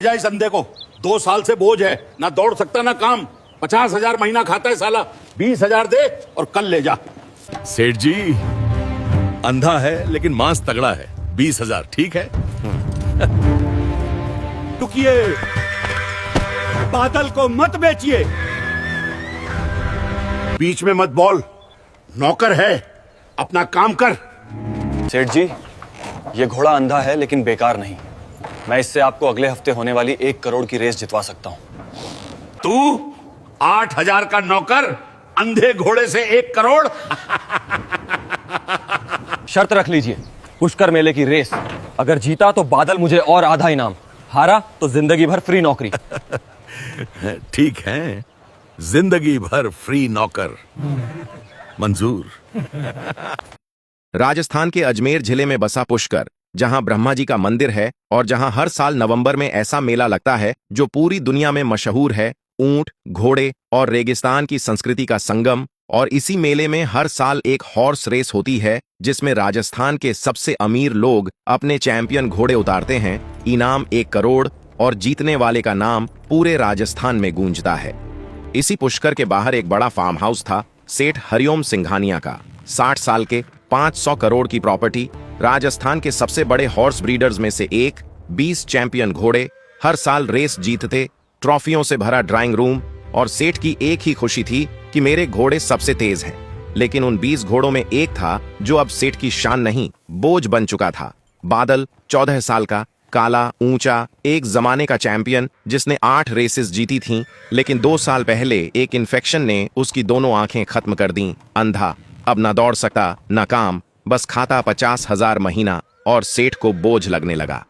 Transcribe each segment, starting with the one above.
जा इस अंधे को। 2 साल से बोझ है, ना दौड़ सकता ना काम। 50,000 महीना खाता है साला। 20,000 दे और कल ले जा। सेठ जी, अंधा है लेकिन मांस तगड़ा है। 20,000 ठीक है। रुकिए, बादल को मत बेचिए। बीच में मत बोल, नौकर है, अपना काम कर। सेठ जी, ये घोड़ा अंधा है लेकिन बेकार नहीं। मैं इससे आपको अगले हफ्ते होने वाली 1 करोड़ की रेस जितवा सकता हूं। तू 8,000 का नौकर, अंधे घोड़े से 1 करोड़। शर्त रख लीजिए, पुष्कर मेले की रेस। अगर जीता तो बादल मुझे और आधा इनाम, हारा तो जिंदगी भर फ्री नौकरी। ठीक है, जिंदगी भर फ्री नौकर मंजूर। राजस्थान के अजमेर जिले में बसा पुष्कर, जहां ब्रह्मा जी का मंदिर है और जहां हर साल नवंबर में ऐसा मेला लगता है जो पूरी दुनिया में मशहूर है। ऊंट, घोड़े और रेगिस्तान की संस्कृति का संगम। और इसी मेले में हर साल एक हॉर्स रेस होती है जिसमें राजस्थान के सबसे अमीर लोग अपने चैंपियन घोड़े उतारते हैं। इनाम 1 करोड़ और जीतने वाले का नाम पूरे राजस्थान में गूंजता है। इसी पुष्कर के बाहर एक बड़ा फार्म हाउस था सेठ हरिओम सिंघानिया का। 60 साल के 500 करोड़ की प्रॉपर्टी, राजस्थान के सबसे बड़े हॉर्स ब्रीडर्स में से एक, 20 चैंपियन घोड़े, हर साल रेस जीतते, ट्रॉफियों से भरा ड्राइंग रूम। और सेठ की एक ही खुशी थी कि मेरे घोड़े सबसे तेज हैं। लेकिन उन 20 घोड़ों में एक था जो अब सेठ की शान नहीं, बोझ बन चुका था। बादल, 14 साल का, काला, ऊंचा, एक जमाने का चैंपियन जिसने 8 रेसेस जीती थीं। लेकिन 2 साल पहले एक इन्फेक्शन ने उसकी दोनों आंखें खत्म कर दीं। अंधा, अब ना दौड़ सकता ना काम, बस खाता 50,000 महीना और सेठ को बोझ लगने लगा।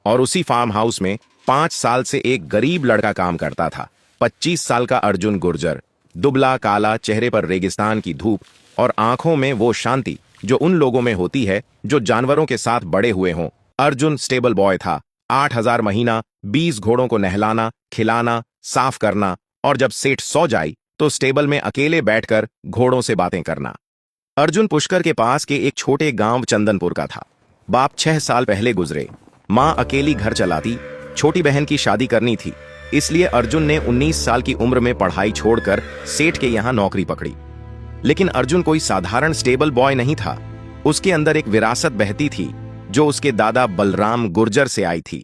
और उसी फार्म हाउस में 5 साल से एक गरीब लड़का काम करता था। 25 साल का अर्जुन गुर्जर, दुबला, काला, चेहरे पर रेगिस्तान की धूप और आंखों में वो शांति जो उन लोगों में होती है जो जानवरों के साथ बड़े हुए हों। अर्जुन स्टेबल बॉय था। 8,000 महीना, 20 घोड़ों को नहलाना, खिलाना, साफ करना और जब सेठ सो जाए तो स्टेबल में अकेले बैठकर घोड़ों से बातें करना। अर्जुन पुष्कर के पास के एक छोटे गांव चंदनपुर का था। बाप 6 साल पहले गुजरे, मां अकेली घर चलाती, छोटी बहन की शादी करनी थी, इसलिए अर्जुन ने 19 साल की उम्र में पढ़ाई छोड़कर सेठ के यहां नौकरी पकड़ी। लेकिन अर्जुन कोई साधारण स्टेबल बॉय नहीं था। उसके अंदर एक विरासत बहती थी जो उसके दादा बलराम गुर्जर से आई थी।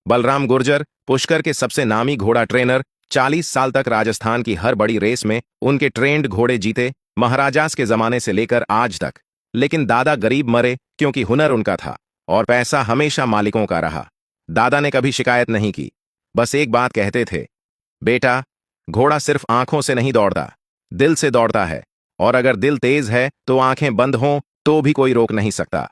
बलराम गुर्जर पुष्कर के सबसे नामी घोड़ा ट्रेनर, 40 साल तक राजस्थान की हर बड़ी रेस में उनके ट्रेंड घोड़े जीते, महाराजास के जमाने से लेकर आज तक। लेकिन दादा गरीब मरे क्योंकि हुनर उनका था और पैसा हमेशा मालिकों का रहा। दादा ने कभी शिकायत नहीं की, बस एक बात कहते थे, बेटा, घोड़ा सिर्फ आंखों से नहीं दौड़ता, दिल से दौड़ता है। और अगर दिल तेज है तो आंखें बंद हों तो भी कोई रोक नहीं सकता।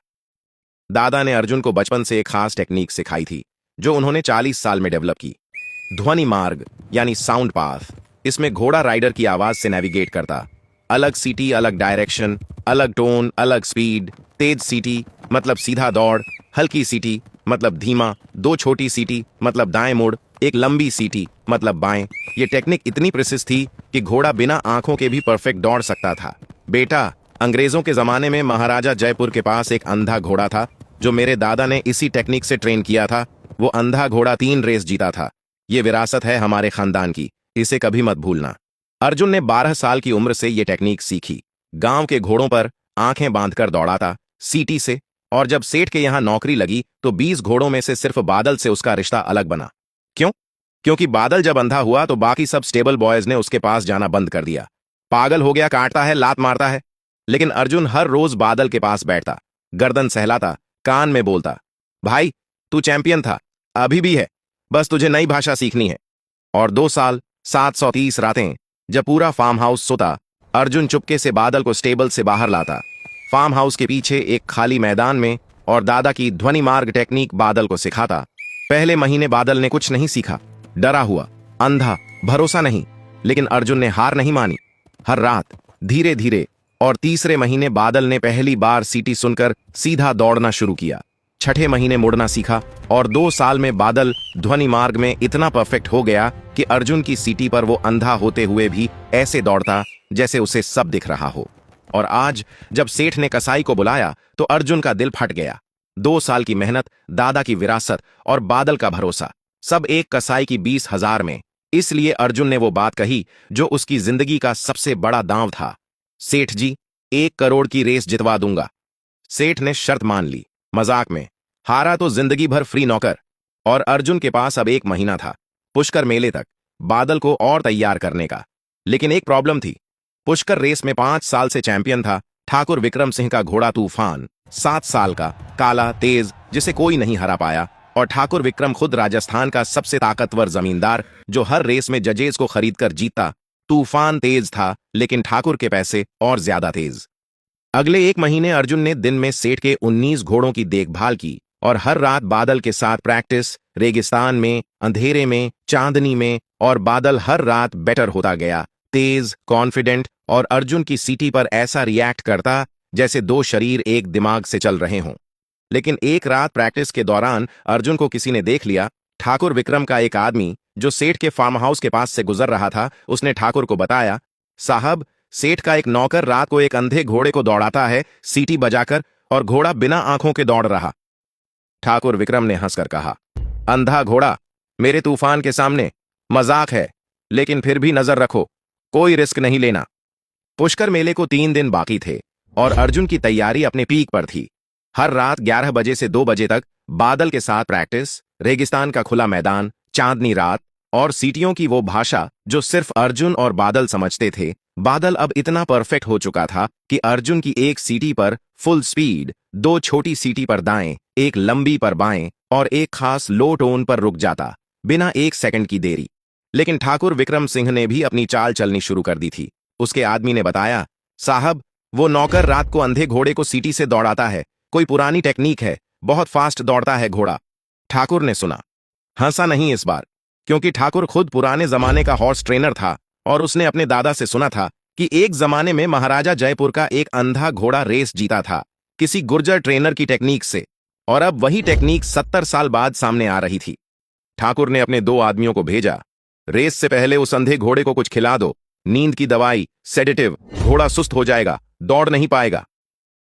दादा ने अर्जुन को बचपन से एक खास टेक्निक सिखाई थी जो उन्होंने 40 साल में डेवलप की। ध्वनि मार्ग यानी साउंड पाथ। इसमें घोड़ा राइडर की आवाज से नेविगेट करता। अलग सीटी, अलग डायरेक्शन, अलग टोन, अलग स्पीड। तेज सीटी मतलब सीधा दौड़, हल्की सीटी मतलब धीमा, 2 छोटी सीटी मतलब दाएं मुड़, एक लंबी सीटी मतलब बाएं। ये टेक्निक इतनी प्रिसिस थी कि घोड़ा बिना आंखों के भी परफेक्ट दौड़ सकता था। बेटा, अंग्रेजों के जमाने में महाराजा जयपुर के पास एक अंधा घोड़ा था जो मेरे दादा ने इसी टेक्निक से ट्रेन किया था। वो अंधा घोड़ा 3 रेस जीता था। ये विरासत है हमारे खानदान की, इसे कभी मत भूलना। अर्जुन ने 12 साल की उम्र से ये टेक्निक सीखी। गांव के घोड़ों पर आंखें बांधकर दौड़ाता, सीटी से। और जब सेठ के यहां नौकरी लगी तो 20 घोड़ों में से सिर्फ बादल से उसका रिश्ता अलग बना। क्यों? क्योंकि बादल जब अंधा हुआ तो बाकी सब स्टेबल बॉयज ने उसके पास जाना बंद कर दिया। पागल हो गया, काटता है, लात मारता है। लेकिन अर्जुन हर रोज बादल के पास बैठता, गर्दन सहलाता, कान में बोलता, भाई, तू चैंपियन था, अभी भी है, बस तुझे नई भाषा सीखनी है। और 2 साल, 730 रातें, जब पूरा फार्म हाउस सोता, अर्जुन चुपके से बादल को स्टेबल से बाहर लाता। फार्म हाउस के पीछे एक खाली मैदान में और दादा की ध्वनि मार्ग टेक्निक बादल को सिखाता। पहले महीने बादल ने कुछ नहीं सीखा, डरा हुआ, अंधा, भरोसा नहीं। लेकिन अर्जुन ने हार नहीं मानी। हर रात, धीरे धीरे। और तीसरे महीने बादल ने पहली बार सीटी सुनकर सीधा दौड़ना शुरू किया। 6ठे महीने मुड़ना सीखा और 2 साल में बादल ध्वनि मार्ग में इतना परफेक्ट हो गया कि अर्जुन की सीटी पर वो अंधा होते हुए भी ऐसे दौड़ता जैसे उसे सब दिख रहा हो। और आज जब सेठ ने कसाई को बुलाया तो अर्जुन का दिल फट गया। 2 साल की मेहनत, दादा की विरासत और बादल का भरोसा, सब एक कसाई की 20,000 में। इसलिए अर्जुन ने वो बात कही जो उसकी जिंदगी का सबसे बड़ा दांव था। सेठ जी, 1 करोड़ की रेस जितवा दूंगा। सेठ ने शर्त मान ली। मजाक में, हारा तो जिंदगी भर फ्री नौकर। और अर्जुन के पास अब 1 महीना था पुष्कर मेले तक बादल को और तैयार करने का। लेकिन एक प्रॉब्लम थी। पुष्कर रेस में 5 साल से चैंपियन था ठाकुर विक्रम सिंह का घोड़ा तूफान, 7 साल का, काला, तेज, जिसे कोई नहीं हरा पाया। और ठाकुर विक्रम खुद राजस्थान का सबसे ताकतवर जमींदार जो हर रेस में जजेस को खरीदकर जीतता। तूफान तेज था लेकिन ठाकुर के पैसे और ज्यादा तेज। अगले 1 महीने अर्जुन ने दिन में सेठ के 19 घोड़ों की देखभाल की और हर रात बादल के साथ प्रैक्टिस, रेगिस्तान में, अंधेरे में, चांदनी में। और बादल हर रात बेटर होता गया, तेज, कॉन्फिडेंट। और अर्जुन की सीटी पर ऐसा रिएक्ट करता जैसे 2 शरीर एक दिमाग से चल रहे हों। लेकिन एक रात प्रैक्टिस के दौरान अर्जुन को किसी ने देख लिया। ठाकुर विक्रम का एक आदमी जो सेठ के फार्म हाउस के पास से गुजर रहा था, उसने ठाकुर को बताया, साहब, सेठ का एक नौकर रात को एक अंधे घोड़े को दौड़ाता है सीटी बजाकर, और घोड़ा बिना आंखों के दौड़ रहा। ठाकुर विक्रम ने हंसकर कहा, अंधा घोड़ा मेरे तूफान के सामने मजाक है। लेकिन फिर भी नजर रखो, कोई रिस्क नहीं लेना। पुष्कर मेले को 3 दिन बाकी थे और अर्जुन की तैयारी अपने पीक पर थी। हर रात 11 बजे से 2 बजे तक बादल के साथ प्रैक्टिस, रेगिस्तान का खुला मैदान, चांदनी रात और सीटियों की वो भाषा जो सिर्फ अर्जुन और बादल समझते थे। बादल अब इतना परफेक्ट हो चुका था कि अर्जुन की एक सीटी पर फुल स्पीड, 2 छोटी सीटी पर दाएं, एक लंबी पर बाएं और एक खास लो टोन पर रुक जाता, बिना 1 सेकंड की देरी। लेकिन ठाकुर विक्रम सिंह ने भी अपनी चाल चलनी शुरू कर दी थी। उसके आदमी ने बताया, साहब, वो नौकर रात को अंधे घोड़े को सीटी से दौड़ाता है, कोई पुरानी टेक्निक है, बहुत फास्ट दौड़ता है घोड़ा। ठाकुर ने सुना, हंसा नहीं इस बार, क्योंकि ठाकुर खुद पुराने जमाने का हॉर्स ट्रेनर था और उसने अपने दादा से सुना था कि एक जमाने में महाराजा जयपुर का एक अंधा घोड़ा रेस जीता था किसी गुर्जर ट्रेनर की टेक्निक से, और अब वही टेक्निक 70 साल बाद सामने आ रही थी। ठाकुर ने अपने 2 आदमियों को भेजा, रेस से पहले उस अंधे घोड़े को कुछ खिला दो, नींद की दवाई, सेडेटिव, घोड़ा सुस्त हो जाएगा, दौड़ नहीं पाएगा।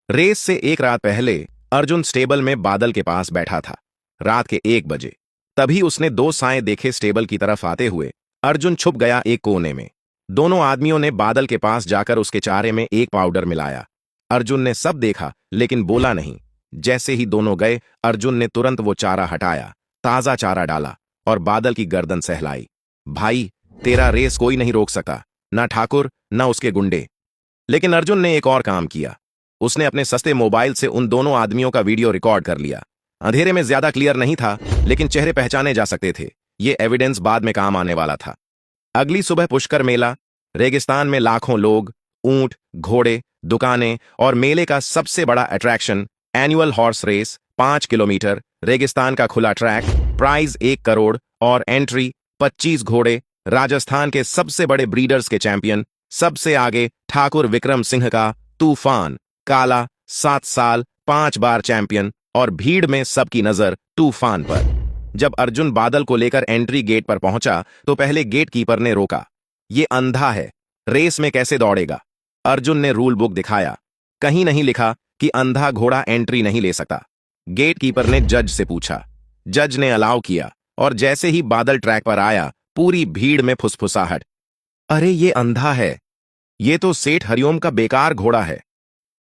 रेस से 1 रात पहले अर्जुन स्टेबल में बादल के पास बैठा था, रात के 1 बजे। तभी उसने 2 साए देखे स्टेबल की तरफ आते हुए। अर्जुन छुप गया एक कोने में। दोनों आदमियों ने बादल के पास जाकर उसके चारे में एक पाउडर मिलाया। अर्जुन ने सब देखा लेकिन बोला नहीं। जैसे ही दोनों गए, अर्जुन ने तुरंत वो चारा हटाया, ताजा चारा डाला और बादल की गर्दन सहलाई। भाई, तेरा रेस कोई नहीं रोक सका, ना ठाकुर ना उसके गुंडे। लेकिन अर्जुन ने एक और काम किया। उसने अपने सस्ते मोबाइल से उन दोनों आदमियों का वीडियो रिकॉर्ड कर लिया। अंधेरे में ज्यादा क्लियर नहीं था, लेकिन चेहरे पहचाने जा सकते थे। ये एविडेंस बाद में काम आने वाला था। अगली सुबह पुष्कर मेला, रेगिस्तान में लाखों लोग, ऊंट, घोड़े, दुकानें और मेले का सबसे बड़ा attraction annual horse race, 5 kilometre, रेगिस्तान का खुला ट्रैक, प्राइज 1 करोड़ और एंट्री 25 घोड़े, राजस्थान के सबसे बड़े ब्रीडर्स के चैंपियन, सबसे आगे ठाकुर विक्रम सिंह का तूफान, काला, 7 साल, 5 बार चैंपियन। और भीड़ में सबकी नजर तूफान पर। जब अर्जुन बादल को लेकर एंट्री गेट पर पहुंचा तो पहले गेट कीपर ने रोका। ये अंधा है, रेस में कैसे दौड़ेगा? अर्जुन ने रूल बुक दिखाया। कहीं नहीं लिखा कि अंधा घोड़ा एंट्री नहीं ले सकता। गेट कीपर ने जज से पूछा। जज ने अलाउ किया और जैसे ही बादल ट्रैक पर आया, पूरी भीड़ में फुसफुसाहट। अरे ये अंधा है, ये तो सेठ हरिओम का बेकार घोड़ा है,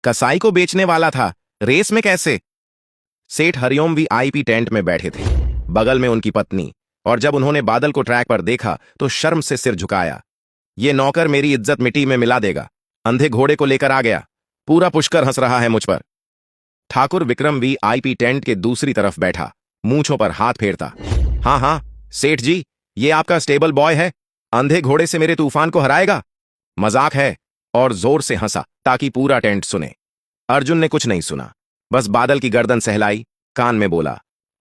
कसाई को बेचने वाला था, रेस में कैसे? सेठ हरिओम वीआईपी टेंट में बैठे थे, बगल में उनकी पत्नी। और जब उन्होंने बादल को ट्रैक पर देखा तो शर्म से सिर झुकाया। ये नौकर मेरी इज्जत मिट्टी में मिला देगा, अंधे घोड़े को लेकर आ गया, पूरा पुष्कर हंस रहा है मुझ पर। ठाकुर विक्रम वीआईपी टेंट के दूसरी तरफ बैठा, मूंछों पर हाथ फेरता। हाँ हाँ सेठ जी, ये आपका स्टेबल बॉय है, अंधे घोड़े से मेरे तूफान को हराएगा, मजाक है। और जोर से हंसा ताकि पूरा टेंट सुने। अर्जुन ने कुछ नहीं सुना, बस बादल की गर्दन सहलाई, कान में बोला,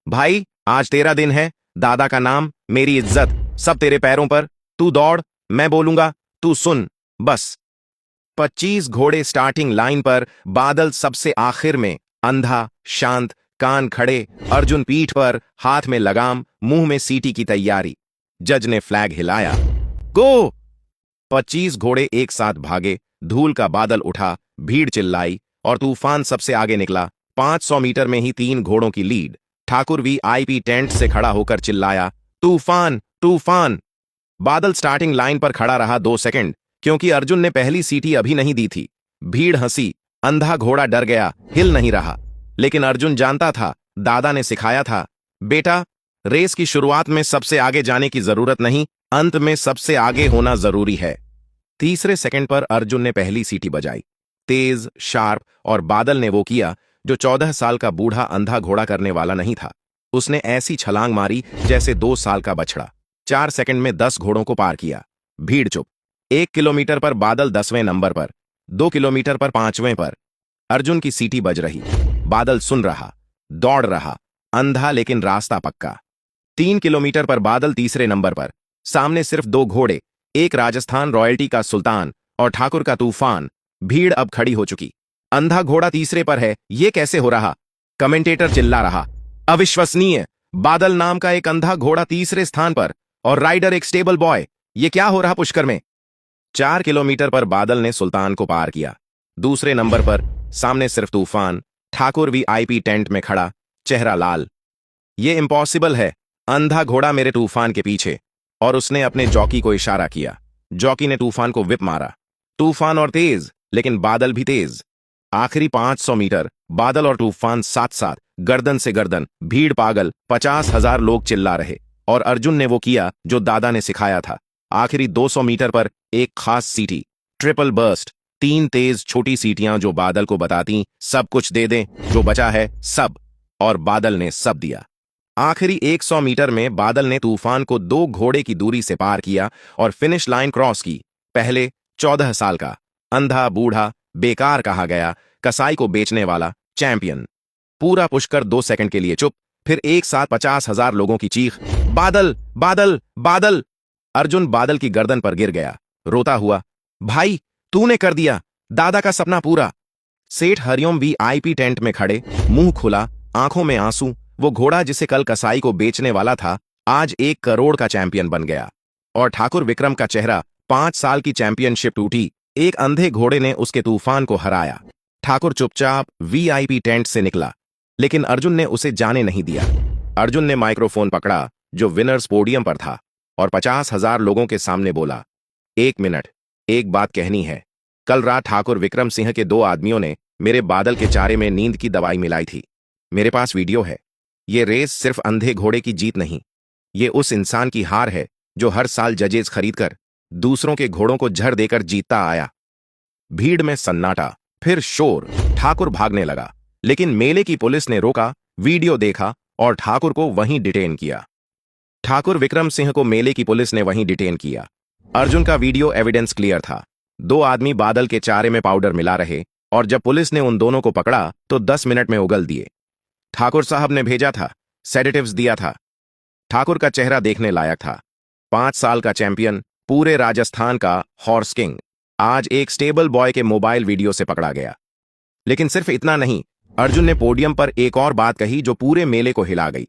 भाई आज तेरा दिन है, दादा का नाम, मेरी इज्जत, सब तेरे पैरों पर, तू दौड़, मैं बोलूंगा, तू सुन, बस। 25 घोड़े स्टार्टिंग लाइन पर, बादल सबसे आखिर में, अंधा, शांत, कान खड़े, अर्जुन पीठ पर, हाथ में लगाम, मुंह में सीटी की तैयारी। जज ने फ्लैग हिलाया, गो। 25 घोड़े एक साथ भागे, धूल का बादल उठा, भीड़ चिल्लाई और तूफान सबसे आगे निकला। 500 मीटर में ही 3 घोड़ों की लीड। ठाकुर वीआईपी टेंट से खड़ा होकर चिल्लाया, तूफान तूफान। बादल स्टार्टिंग लाइन पर खड़ा रहा 2 सेकंड, क्योंकि अर्जुन ने पहली सीटी अभी नहीं दी थी। भीड़ हंसी, अंधा घोड़ा डर गया, हिल नहीं रहा। लेकिन अर्जुन जानता था, दादा ने सिखाया था, बेटा, रेस की शुरुआत में सबसे आगे जाने की जरूरत नहीं, अंत में सबसे आगे होना जरूरी है। तीसरे सेकंड पर अर्जुन ने पहली सीटी बजाई, तेज, शार्प, और बादल ने वो किया जो 14 साल का बूढ़ा अंधा घोड़ा करने वाला नहीं था। उसने ऐसी छलांग मारी जैसे 2 साल का बछड़ा। 4 सेकंड में 10 घोड़ों को पार किया। भीड़ चुप। 1 किलोमीटर पर बादल 10वें नंबर पर, 2 किलोमीटर पर 5वें पर। अर्जुन की सीटी बज रही, बादल सुन रहा, दौड़ रहा, अंधा लेकिन रास्ता पक्का। 3 किलोमीटर पर बादल तीसरे नंबर पर, सामने सिर्फ 2 घोड़े, एक राजस्थान रॉयल्टी का सुल्तान और ठाकुर का तूफान। भीड़ अब खड़ी हो चुकी। अंधा घोड़ा तीसरे पर है, ये कैसे हो रहा? कमेंटेटर चिल्ला रहा, अविश्वसनीय, बादल नाम का एक अंधा घोड़ा तीसरे स्थान पर और राइडर एक स्टेबल बॉय, ये क्या हो रहा पुष्कर में? 4 किलोमीटर पर बादल ने सुल्तान को पार किया। दूसरे नंबर पर, सामने सिर्फ तूफान, ठाकुर वीआईपी टेंट में खड़ा, चेहरा लाल। ये इम्पॉसिबल है, अंधा घोड़ा मेरे तूफान के पीछे। और उसने अपने जॉकी को इशारा किया। जॉकी ने तूफान को विप मारा। तूफान और तेज, लेकिन बादल भी तेज। आखिरी 500 मीटर, बादल और तूफान साथ साथ, गर्दन से गर्दन। भीड़ पागल, 50,000 लोग चिल्ला रहे। और अर्जुन ने वो किया जो दादा ने सिखाया था। आखिरी 200 मीटर पर एक खास सीटी, ट्रिपल बर्स्ट, 3 तेज छोटी सीटियां जो बादल को बताती, सब कुछ दे दें, जो बचा है सब। और बादल ने सब दिया। आखिरी 100 मीटर में बादल ने तूफान को 2 घोड़े की दूरी से पार किया और फिनिश लाइन क्रॉस की। पहले 14 साल का, अंधा, बूढ़ा, बेकार कहा गया, कसाई को बेचने वाला, चैंपियन। पूरा पुष्कर 2 सेकंड के लिए चुप, फिर एक साथ 50,000 लोगों की चीख, बादल बादल बादल। अर्जुन बादल की गर्दन पर गिर गया, रोता हुआ, भाई तूने कर दिया, दादा का सपना पूरा। सेठ हरिओम वीआईपी टेंट में खड़े, मुंह खुला, आंखों में आंसू। वो घोड़ा जिसे कल कसाई को बेचने वाला था, आज 1 करोड़ का चैंपियन बन गया। और ठाकुर विक्रम का चेहरा, 5 साल की चैंपियनशिप टूटी, एक अंधे घोड़े ने उसके तूफान को हराया। ठाकुर चुपचाप वीआईपी टेंट से निकला, लेकिन अर्जुन ने उसे जाने नहीं दिया। अर्जुन ने माइक्रोफोन पकड़ा जो विनर्स पोडियम पर था और 50,000 लोगों के सामने बोला, 1 मिनट, एक बात कहनी है। कल रात ठाकुर विक्रम सिंह के 2 आदमियों ने मेरे बादल के चारे में नींद की दवाई मिलाई थी। मेरे पास वीडियो है। ये रेस सिर्फ अंधे घोड़े की जीत नहीं, ये उस इंसान की हार है जो हर साल जजेस खरीदकर दूसरों के घोड़ों को झड़ देकर जीतता आया। भीड़ में सन्नाटा, फिर शोर। ठाकुर भागने लगा, लेकिन मेले की पुलिस ने रोका, वीडियो देखा और ठाकुर को वहीं डिटेन किया। ठाकुर विक्रम सिंह को मेले की पुलिस ने वहीं डिटेन किया। अर्जुन का वीडियो एविडेंस क्लियर था। 2 आदमी बादल के चारे में पाउडर मिला रहे और जब पुलिस ने उन दोनों को पकड़ा तो 10 मिनट में उगल दिए। ठाकुर साहब ने भेजा था, सेडेटिव्स दिया था। ठाकुर का चेहरा देखने लायक था। 5 साल का चैंपियन, पूरे राजस्थान का हॉर्स किंग, आज एक स्टेबल बॉय के मोबाइल वीडियो से पकड़ा गया। लेकिन सिर्फ इतना नहीं, अर्जुन ने पोडियम पर एक और बात कही जो पूरे मेले को हिला गई।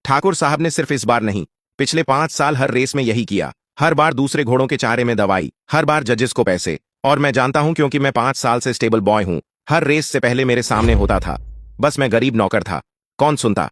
ठाकुर साहब ने सिर्फ इस बार नहीं, पिछले 5 साल हर रेस में यही किया। हर बार दूसरे घोड़ों के चारे में दवाई, हर बार जजेस को पैसे। और मैं जानता हूं क्योंकि मैं 5 साल से स्टेबल बॉय हूं। हर रेस से पहले मेरे सामने होता था, बस मैं गरीब नौकर था, कौन सुनता।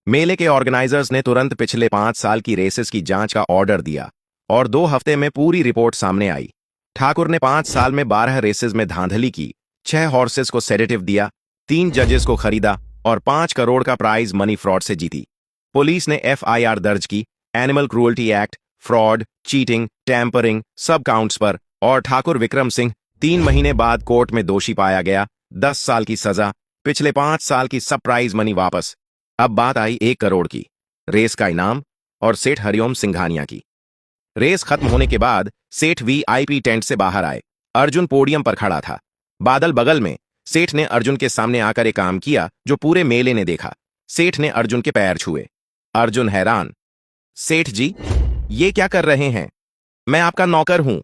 मेले के ऑर्गेनाइजर्स ने तुरंत पिछले 5 साल की रेसेस की जांच का ऑर्डर दिया और 2 हफ्ते में पूरी रिपोर्ट सामने आई। ठाकुर ने 5 साल में 12 रेसेस में धांधली की, 6 हॉर्सेस को सेडेटिव दिया, 3 जजेस को खरीदा और 5 करोड़ का प्राइज मनी फ्रॉड से जीती। पुलिस ने एफआईआर दर्ज की, animal cruelty act, fraud, cheating, tampering, सब काउंट्स पर। और ठाकुर विक्रम सिंह 3 महीने बाद कोर्ट में दोषी पाया गया, 10 साल की सजा, पिछले 5 साल की सब प्राइज मनी वापस। अब बात आई 1 करोड़ की, रेस का इनाम और सेठ हरिओम सिंघानिया की। रेस खत्म होने के बाद सेठ वीआईपी टेंट से बाहर आए। अर्जुन पोडियम पर खड़ा था, बादल बगल में। सेठ ने अर्जुन के सामने आकर एक काम किया जो पूरे मेले ने देखा। सेठ ने अर्जुन के पैर छुए। अर्जुन हैरान, सेठ जी ये क्या कर रहे हैं? मैं आपका नौकर हूं।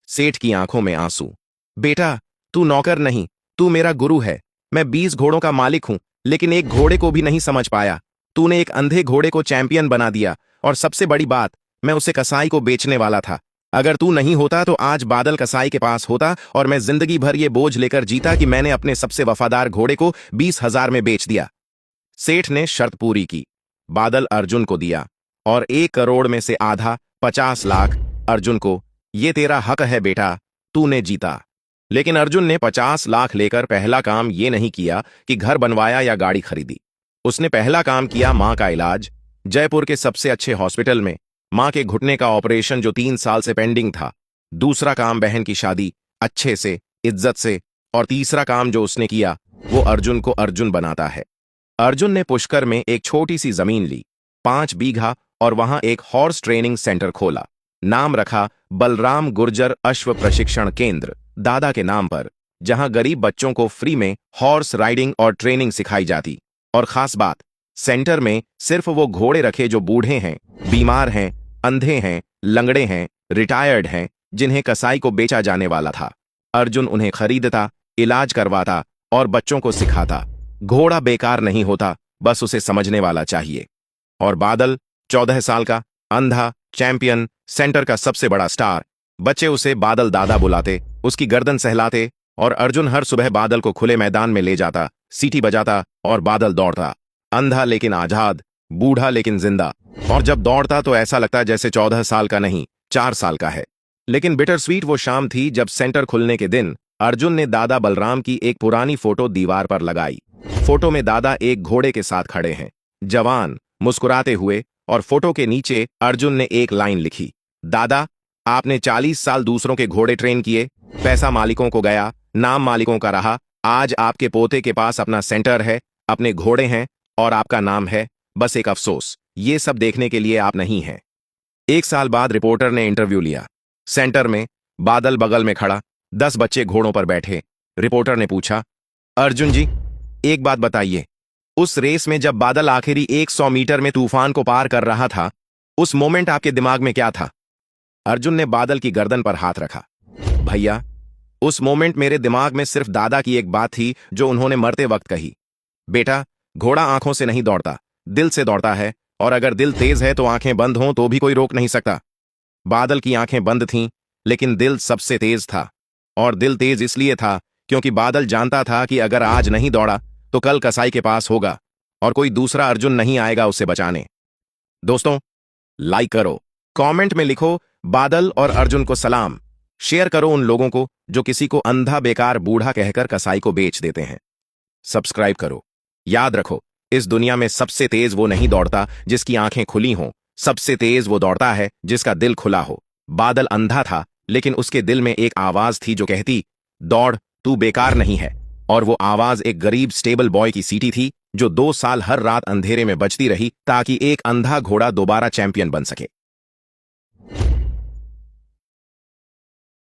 सेठ की आंखों में आंसू, बेटा तू नौकर नहीं, तू मेरा गुरु है। मैं 20 घोड़ों का मालिक हूं, लेकिन एक घोड़े को भी नहीं समझ पाया। तूने एक अंधे घोड़े को चैंपियन बना दिया और सबसे बड़ी बात, मैं उसे कसाई को बेचने वाला था। अगर तू नहीं होता तो आज बादल कसाई के पास होता और मैं जिंदगी भर ये बोझ लेकर जीता कि मैंने अपने सबसे वफादार घोड़े को 20,000 में बेच दिया। सेठ ने शर्त पूरी की, बादल अर्जुन को दिया और 1 करोड़ में से आधा 50 लाख अर्जुन को, ये तेरा हक है बेटा, तूने जीता। लेकिन अर्जुन ने 50 लाख लेकर पहला काम ये नहीं किया कि घर बनवाया या गाड़ी खरीदी। उसने पहला काम किया मां का इलाज। जयपुर के सबसे अच्छे हॉस्पिटल में मां के घुटने का ऑपरेशन जो 3 साल से पेंडिंग था। दूसरा काम बहन की शादी अच्छे से, इज्जत से। और तीसरा काम जो उसने किया वो अर्जुन को अर्जुन बनाता है। अर्जुन ने पुष्कर में एक छोटी सी जमीन ली, 5 बीघा, और वहां एक हॉर्स ट्रेनिंग सेंटर खोला। नाम रखा बलराम गुर्जर अश्व प्रशिक्षण केंद्र, दादा के नाम पर, जहां गरीब बच्चों को फ्री में हॉर्स राइडिंग और ट्रेनिंग सिखाई जाती। और खास बात, सेंटर में सिर्फ वो घोड़े रखे जो बूढ़े हैं, बीमार हैं, अंधे हैं, लंगड़े हैं, रिटायर्ड हैं, जिन्हें कसाई को बेचा जाने वाला था। अर्जुन उन्हें खरीदता, इलाज करवाता और बच्चों को सिखाता। घोड़ा बेकार नहीं होता, बस उसे समझने वाला चाहिए। और बादल 14 साल का, अंधा, चैंपियन, सेंटर का सबसे बड़ा स्टार। बच्चे उसे बादल दादा बुलाते, उसकी गर्दन सहलाते, और अर्जुन हर सुबह बादल को खुले मैदान में ले जाता, सीटी बजाता और बादल दौड़ता। अंधा लेकिन आजाद, बूढ़ा लेकिन जिंदा। और जब दौड़ता तो ऐसा लगता जैसे 14 साल का नहीं, 4 साल का है। लेकिन बिटर स्वीट वो शाम थी जब सेंटर खुलने के दिन अर्जुन ने दादा बलराम की एक पुरानी फोटो दीवार पर लगाई। फोटो में दादा एक घोड़े के साथ खड़े हैं, जवान, मुस्कुराते हुए, और फोटो के नीचे अर्जुन ने एक लाइन लिखी, दादा, आपने 40 साल दूसरों के घोड़े ट्रेन किए, पैसा मालिकों को गया, नाम मालिकों का रहा। आज आपके पोते के पास अपना सेंटर है, अपने घोड़े हैं और आपका नाम है। बस एक अफसोस, ये सब देखने के लिए आप नहीं हैं। 1 साल बाद रिपोर्टर ने इंटरव्यू लिया। सेंटर में बादल बगल में खड़ा, 10 बच्चे घोड़ों पर बैठे। रिपोर्टर ने पूछा, अर्जुन जी, एक बात बताइए, उस रेस में जब बादल आखिरी 100 मीटर में तूफान को पार कर रहा था, उस मोमेंट आपके दिमाग में क्या था? अर्जुन ने बादल की गर्दन पर हाथ रखा। भैया, उस मोमेंट मेरे दिमाग में सिर्फ दादा की एक बात थी जो उन्होंने मरते वक्त कही, बेटा, घोड़ा आंखों से नहीं दौड़ता, दिल से दौड़ता है, और अगर दिल तेज है तो आंखें बंद हों तो भी कोई रोक नहीं सकता। बादल की आंखें बंद थीं, लेकिन दिल सबसे तेज था। और दिल तेज इसलिए था क्योंकि बादल जानता था कि अगर आज नहीं दौड़ा तो कल कसाई के पास होगा और कोई दूसरा अर्जुन नहीं आएगा उसे बचाने। दोस्तों, लाइक करो, कमेंट में लिखो बादल और अर्जुन को सलाम, शेयर करो उन लोगों को जो किसी को अंधा बेकार बूढ़ा कहकर कसाई को बेच देते हैं। सब्सक्राइब करो। याद रखो, इस दुनिया में सबसे तेज वो नहीं दौड़ता जिसकी आंखें खुली हों, सबसे तेज वो दौड़ता है जिसका दिल खुला हो। बादल अंधा था, लेकिन उसके दिल में एक आवाज थी जो कहती, दौड़, तू बेकार नहीं है। और वो आवाज एक गरीब स्टेबल बॉय की सीटी थी जो 2 साल हर रात अंधेरे में बजती रही ताकि एक अंधा घोड़ा दोबारा चैंपियन बन सके।